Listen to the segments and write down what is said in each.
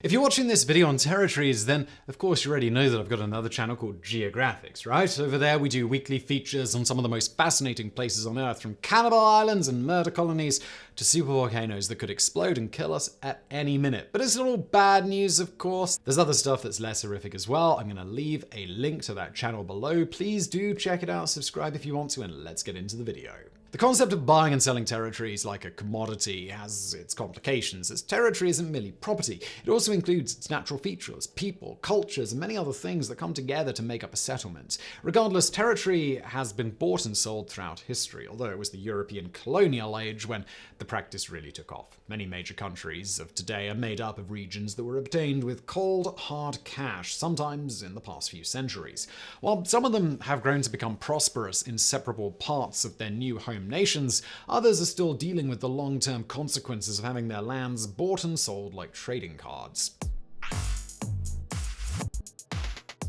If you're watching this video on territories, then of course you already know that I've got another channel called Geographics, right? Over there we do weekly features on some of the most fascinating places on Earth, from cannibal islands and murder colonies to supervolcanoes that could explode and kill us at any minute. But it's not all bad news, of course. There's other stuff that's less horrific as well. I'm gonna leave a link to that channel below. Please do check it out, subscribe if you want to, and let's get into the video. The concept of buying and selling territories like a commodity has its complications, as territory isn't merely property. It also includes its natural features, people, cultures, and many other things that come together to make up a settlement. Regardless, territory has been bought and sold throughout history, although it was the European colonial age when the practice really took off. Many major countries of today are made up of regions that were obtained with cold, hard cash, sometimes in the past few centuries. While some of them have grown to become prosperous, inseparable parts of their new home nations, others are still dealing with the long-term consequences of having their lands bought and sold like trading cards.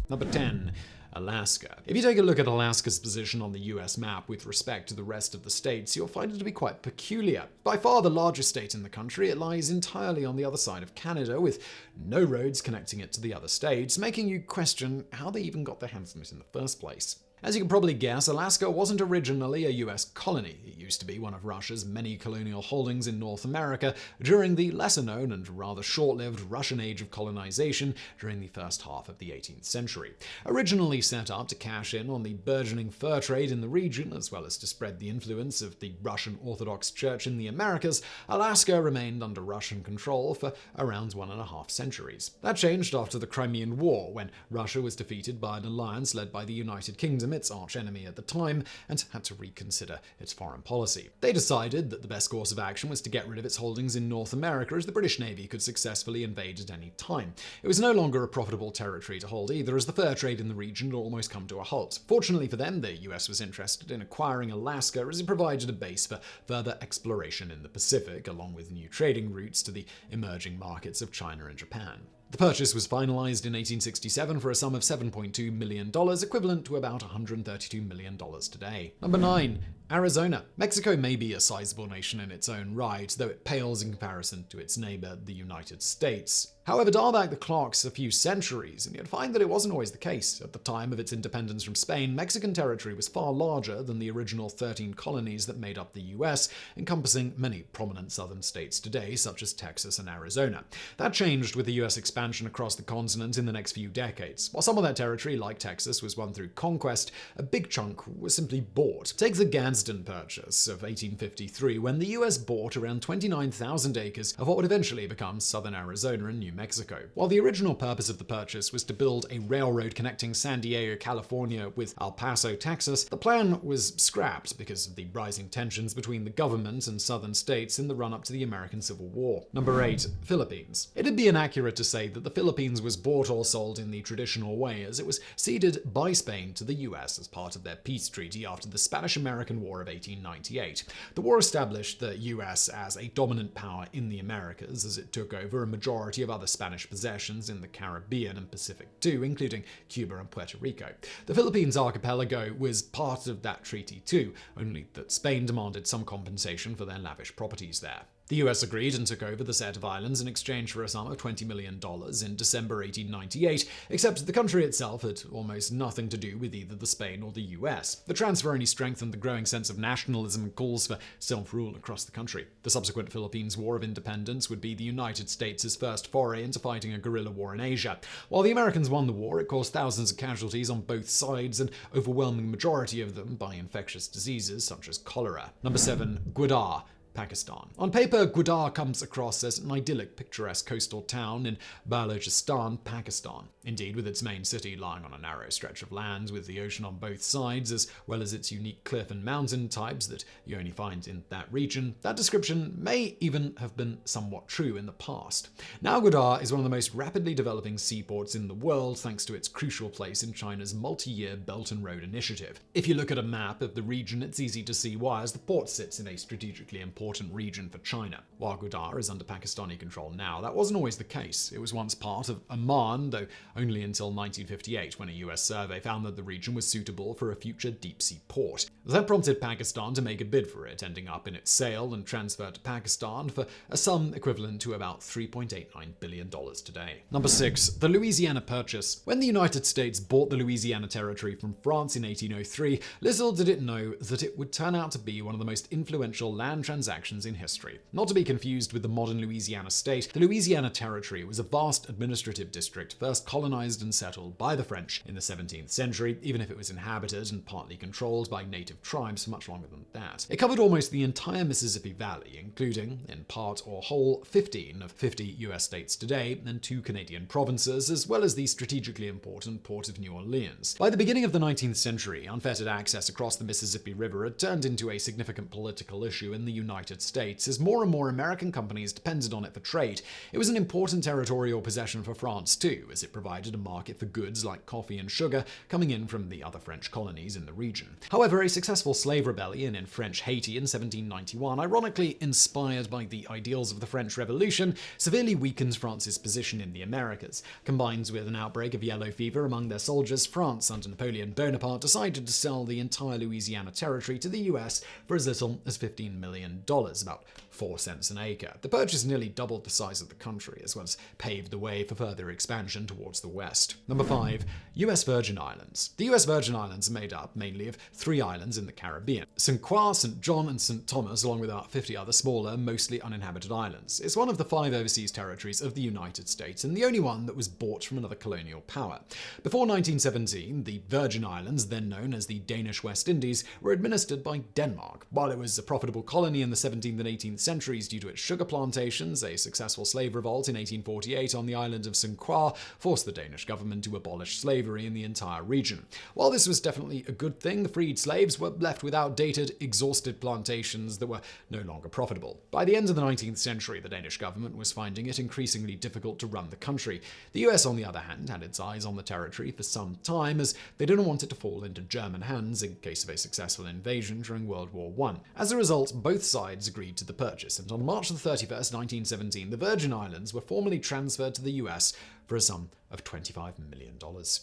Number 10. Alaska. If you take a look at Alaska's position on the US map with respect to the rest of the states, you'll find it to be quite peculiar. By far the largest state in the country, it lies entirely on the other side of Canada, with no roads connecting it to the other states, making you question how they even got their hands on it in the first place. As you can probably guess, Alaska wasn't originally a US colony. It used to be one of Russia's many colonial holdings in North America during the lesser-known and rather short-lived Russian age of colonization during the first half of the 18th century. Originally set up to cash in on the burgeoning fur trade in the region, as well as to spread the influence of the Russian Orthodox Church in the Americas, Alaska remained under Russian control for around 1.5 centuries. That changed after the Crimean War, when Russia was defeated by an alliance led by the United Kingdom, its arch-enemy at the time, and had to reconsider its foreign policy. They decided that the best course of action was to get rid of its holdings in North America, as the British Navy could successfully invade at any time. It was no longer a profitable territory to hold either, as the fur trade in the region had almost come to a halt. Fortunately for them, the US was interested in acquiring Alaska, as it provided a base for further exploration in the Pacific, along with new trading routes to the emerging markets of China and Japan. The purchase was finalized in 1867 for a sum of $7.2 million, equivalent to about $132 million today. Number 9. Arizona. Mexico may be a sizable nation in its own right, though it pales in comparison to its neighbor, the United States. However, dial back the clocks a few centuries, and you'd find that it wasn't always the case. At the time of its independence from Spain, Mexican territory was far larger than the original 13 colonies that made up the US, encompassing many prominent southern states today, such as Texas and Arizona. That changed with the US expansion across the continent in the next few decades. While some of that territory, like Texas, was won through conquest, a big chunk was simply bought. Take the Gadsden Purchase of 1853, when the US bought around 29,000 acres of what would eventually become southern Arizona and New Mexico. While the original purpose of the purchase was to build a railroad connecting San Diego, California with El Paso, Texas, the plan was scrapped because of the rising tensions between the government and southern states in the run-up to the American Civil War. Number 8. Philippines. It'd be inaccurate to say that the Philippines was bought or sold in the traditional way, as it was ceded by Spain to the US as part of their peace treaty after the Spanish-American War of 1898. The war established the US as a dominant power in the Americas, as it took over a majority of other Spanish possessions in the Caribbean and Pacific too, including Cuba and Puerto Rico. The Philippines archipelago was part of that treaty too, only that Spain demanded some compensation for their lavish properties there. The US agreed and took over the set of islands in exchange for a sum of $20 million in December 1898, except the country itself had almost nothing to do with either the Spain or the US. The transfer only strengthened the growing sense of nationalism and calls for self-rule across the country. The subsequent Philippines War of Independence would be the United States' first foray into fighting a guerrilla war in Asia. While the Americans won the war, it caused thousands of casualties on both sides, an overwhelming majority of them by infectious diseases such as cholera. Number 7. Gudar, Pakistan. On paper, Gudar comes across as an idyllic, picturesque coastal town in Balochistan, Pakistan. Indeed, with its main city lying on a narrow stretch of land with the ocean on both sides, as well as its unique cliff and mountain types that you only find in that region, that description may even have been somewhat true in the past. Now Gudar is one of the most rapidly developing seaports in the world, thanks to its crucial place in China's multi-year Belt and Road Initiative. If you look at a map of the region, it's easy to see why, as the port sits in a strategically important important region for China. While Gudar is under Pakistani control now, that wasn't always the case. It was once part of Oman, though only until 1958, when a US survey found that the region was suitable for a future deep-sea port. That prompted Pakistan to make a bid for it, ending up in its sale and transfer to Pakistan for a sum equivalent to about $3.89 billion today. Number 6. The Louisiana Purchase. When the United States bought the Louisiana Territory from France in 1803, little did it know that it would turn out to be one of the most influential land transactions in history. Not to be confused with the modern Louisiana state, the Louisiana Territory was a vast administrative district first colonized and settled by the French in the 17th century, even if it was inhabited and partly controlled by native tribes for much longer than that. It covered almost the entire Mississippi Valley, including, in part or whole, 15 of 50 US states today and 2 Canadian provinces, as well as the strategically important Port of New Orleans. By the beginning of the 19th century, unfettered access across the Mississippi River had turned into a significant political issue in the United States as more and more American companies depended on it for trade. It was an important territorial possession for France too, as it provided a market for goods like coffee and sugar coming in from the other French colonies in the region. However, a successful slave rebellion in French Haiti in 1791, ironically inspired by the ideals of the French Revolution, severely weakened France's position in the Americas. Combined with an outbreak of yellow fever among their soldiers, France under Napoleon Bonaparte decided to sell the entire Louisiana Territory to the US for as little as $15 million, about 4 cents an acre. The purchase nearly doubled the size of the country, as well as paved the way for further expansion towards the west. Number 5. US Virgin Islands. The US Virgin Islands are made up mainly of 3 islands in the Caribbean: St. Croix, St. John, and St. Thomas, along with about 50 other smaller, mostly uninhabited islands. It's one of the 5 overseas territories of the United States, and the only one that was bought from another colonial power. Before 1917, the Virgin Islands, then known as the Danish West Indies, were administered by Denmark. While it was a profitable colony in the 17th and 18th centuries due to its sugar plantations, a successful slave revolt in 1848 on the island of St. Croix forced the Danish government to abolish slavery in the entire region. While this was definitely a good thing, the freed slaves were left with outdated, exhausted plantations that were no longer profitable. By the end of the 19th century, the Danish government was finding it increasingly difficult to run the country. The US, on the other hand, had its eyes on the territory for some time, as they didn't want it to fall into German hands in case of a successful invasion during World War I. As a result, both sides agreed to the purchase, and on March 31st, 1917, the Virgin Islands were formally transferred to the US for a sum of $25 million.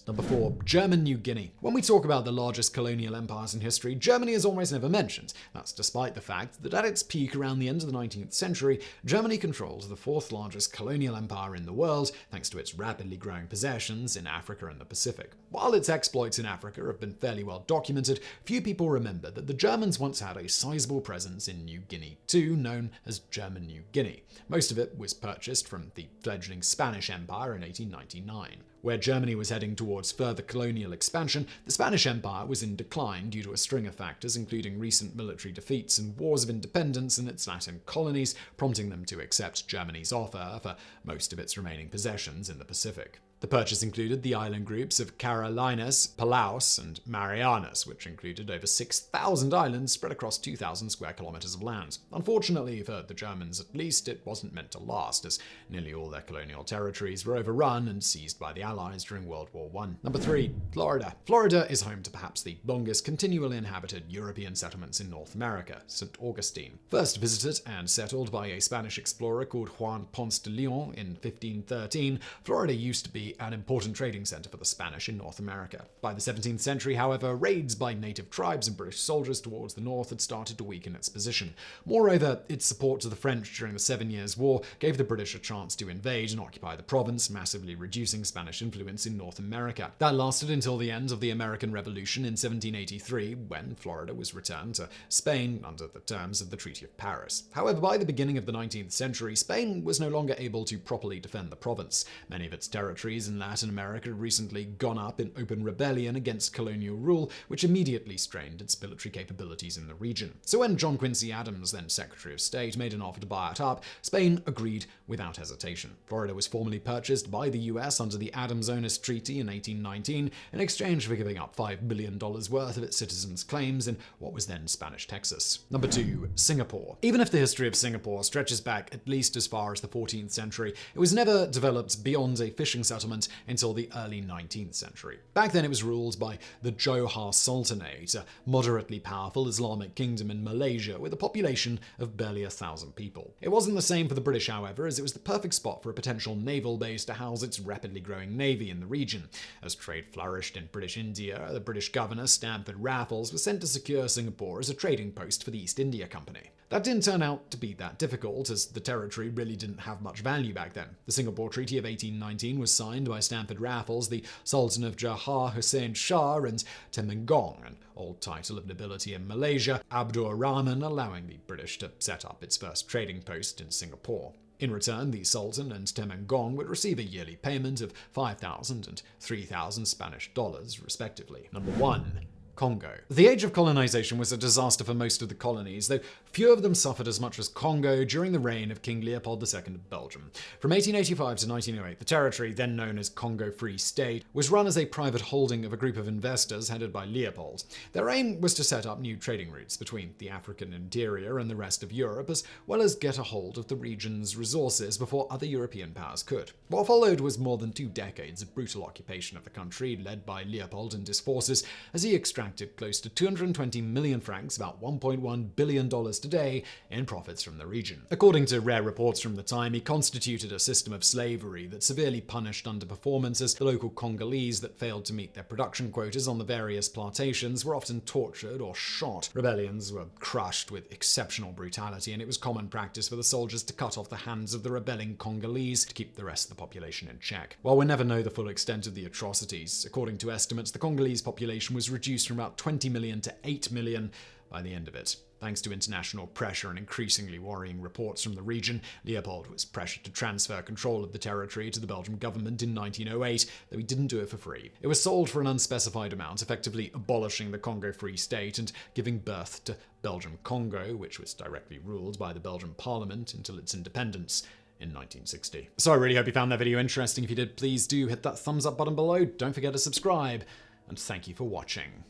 Number 4. German New Guinea. When we talk about the largest colonial empires in history, Germany is almost never mentioned. That's despite the fact that at its peak around the end of the 19th century, Germany controlled the 4th largest colonial empire in the world, thanks to its rapidly growing possessions in Africa and the Pacific. While its exploits in Africa have been fairly well documented, few people remember that the Germans once had a sizable presence in New Guinea too, known as German New Guinea. Most of it was purchased from the fledgling Spanish Empire in 1899. Where Germany was heading towards further colonial expansion, the Spanish Empire was in decline due to a string of factors, including recent military defeats and wars of independence in its Latin colonies, prompting them to accept Germany's offer for most of its remaining possessions in the Pacific. The purchase included the island groups of Carolinas, Palaus, and Marianas, which included over 6,000 islands spread across 2,000 square kilometers of land. Unfortunately, for the Germans at least, it wasn't meant to last, as nearly all their colonial territories were overrun and seized by the Allies during World War I. Number 3. Florida. Florida is home to perhaps the longest continually inhabited European settlements in North America, St. Augustine. First visited and settled by a Spanish explorer called Juan Ponce de Leon in 1513, Florida used to be an important trading center for the Spanish in North America. By the 17th century, however, raids by native tribes and British soldiers towards the north had started to weaken its position. Moreover, its support to the French during the 7 Years' War gave the British a chance to invade and occupy the province, massively reducing Spanish influence in North America. That lasted until the end of the American Revolution in 1783, when Florida was returned to Spain under the terms of the Treaty of Paris. However, by the beginning of the 19th century, Spain was no longer able to properly defend the province. Many of its territories in Latin America had recently gone up in open rebellion against colonial rule, which immediately strained its military capabilities in the region. So when John Quincy Adams, then Secretary of State, made an offer to buy it up, Spain agreed without hesitation. Florida was formally purchased by the US under the Adams-Onis Treaty in 1819 in exchange for giving up $5 billion worth of its citizens' claims in what was then Spanish Texas. Number 2. Singapore. Even if the history of Singapore stretches back at least as far as the 14th century, it was never developed beyond a fishing settlement until the early 19th century. Back then it was ruled by the Johor Sultanate, a moderately powerful Islamic kingdom in Malaysia with a population of barely 1,000 people. It wasn't the same for the British, however, as it was the perfect spot for a potential naval base to house its rapidly growing navy in the region. As trade flourished in British India, the British governor, Stamford Raffles, was sent to secure Singapore as a trading post for the East India Company. That didn't turn out to be that difficult, as the territory really didn't have much value back then. The Singapore Treaty of 1819 was signed by Stamford Raffles, the Sultan of Johor Hussein Shah, and Temenggung, an old title of nobility in Malaysia, Abdur Rahman, allowing the British to set up its first trading post in Singapore. In return, the Sultan and Temenggung would receive a yearly payment of 5,000 and 3,000 Spanish dollars, respectively. Number 1. Congo. The age of colonization was a disaster for most of the colonies, though few of them suffered as much as Congo during the reign of King Leopold II of Belgium. From 1885 to 1908, the territory, then known as Congo Free State, was run as a private holding of a group of investors headed by Leopold. Their aim was to set up new trading routes between the African interior and the rest of Europe, as well as get a hold of the region's resources before other European powers could. What followed was more than 2 decades of brutal occupation of the country, led by Leopold and his forces, as he extracted close to 220 million francs, about $1.1 billion today, in profits from the region. According to rare reports from the time, he constituted a system of slavery that severely punished underperformance, as the local Congolese that failed to meet their production quotas on the various plantations were often tortured or shot. Rebellions were crushed with exceptional brutality, and it was common practice for the soldiers to cut off the hands of the rebelling Congolese to keep the rest of the population in check. While we'll never know the full extent of the atrocities, according to estimates, the Congolese population was reduced from about 20 million to 8 million by the end of it. Thanks to international pressure and increasingly worrying reports from the region, Leopold was pressured to transfer control of the territory to the Belgian government in 1908, though he didn't do it for free. It was sold for an unspecified amount, effectively abolishing the Congo Free State and giving birth to Belgium Congo, which was directly ruled by the Belgian parliament until its independence in 1960. So I really hope you found that video interesting. If you did, please do hit that thumbs up button below. Don't forget to subscribe, and thank you for watching.